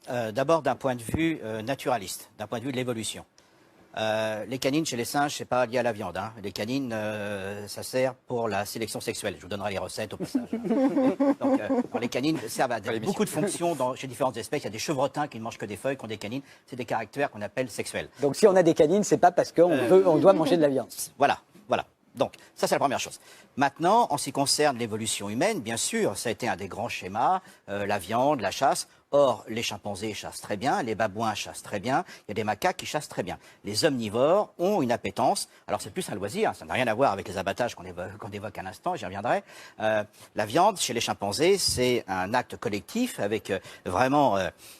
D'abord d'un point de vue naturaliste, d'un point de vue de l'évolution. Les canines chez les singes, c'est pas lié à la viande. Hein. Les canines, ça sert pour la sélection sexuelle. Je vous donnerai les recettes au passage. Donc, les canines servent à beaucoup de fonctions chez différentes espèces. Il y a des chevrotins qui ne mangent que des feuilles, qui ont des canines. C'est des caractères qu'on appelle sexuels. Donc si on a des canines, c'est pas parce on doit manger de la viande. Voilà. Donc, ça, c'est la première chose. Maintenant, en ce qui concerne l'évolution humaine, bien sûr, ça a été un des grands schémas, la viande, la chasse. Or, les chimpanzés chassent très bien, les babouins chassent très bien, il y a des macaques qui chassent très bien. Les omnivores ont une appétence, alors c'est plus un loisir, ça n'a rien à voir avec les abattages qu'on évoque à l'instant, j'y reviendrai. La viande, chez les chimpanzés, c'est un acte collectif avec vraiment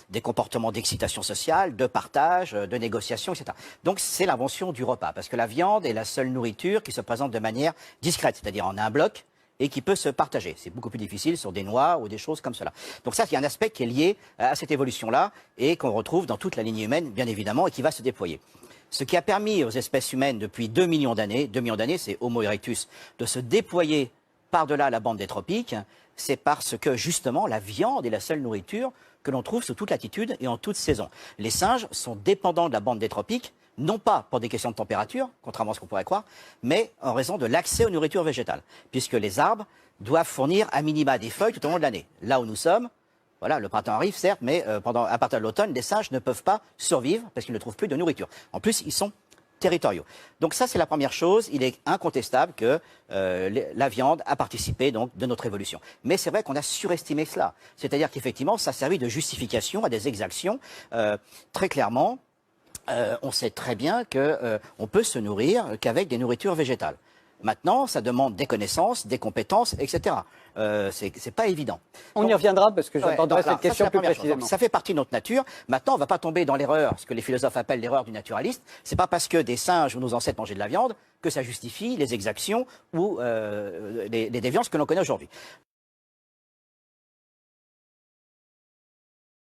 des comportements d'excitation sociale, de partage, de négociation, etc. Donc c'est l'invention du repas, parce que la viande est la seule nourriture qui se présente de manière discrète, c'est-à-dire en un bloc, et qui peut se partager. C'est beaucoup plus difficile sur des noix ou des choses comme cela. Donc ça, il y a un aspect qui est lié à cette évolution-là et qu'on retrouve dans toute la lignée humaine, bien évidemment, et qui va se déployer. Ce qui a permis aux espèces humaines depuis 2 millions d'années, c'est Homo erectus, de se déployer par-delà la bande des tropiques, c'est parce que justement la viande est la seule nourriture que l'on trouve sous toute latitude et en toute saison. Les singes sont dépendants de la bande des tropiques, non pas pour des questions de température, contrairement à ce qu'on pourrait croire, mais en raison de l'accès aux nourritures végétales, puisque les arbres doivent fournir à minima des feuilles tout au long de l'année. Là où nous sommes, voilà, le printemps arrive, certes, mais à partir de l'automne, les singes ne peuvent pas survivre parce qu'ils ne trouvent plus de nourriture. En plus, ils sont territoriaux. Donc ça, c'est la première chose. Il est incontestable que la viande a participé donc de notre évolution. Mais c'est vrai qu'on a surestimé cela. C'est-à-dire qu'effectivement, ça a servi de justification à des exactions. Très clairement, on sait très bien qu'on peut se nourrir qu'avec des nourritures végétales. Maintenant, ça demande des connaissances, des compétences, etc. C'est pas évident. On y reviendra parce que j'aborderai cette question plus précisément. Donc, ça fait partie de notre nature. Maintenant, on ne va pas tomber dans l'erreur, ce que les philosophes appellent l'erreur du naturaliste. C'est pas parce que des singes ou nos ancêtres mangeaient de la viande que ça justifie les exactions ou les déviances que l'on connaît aujourd'hui.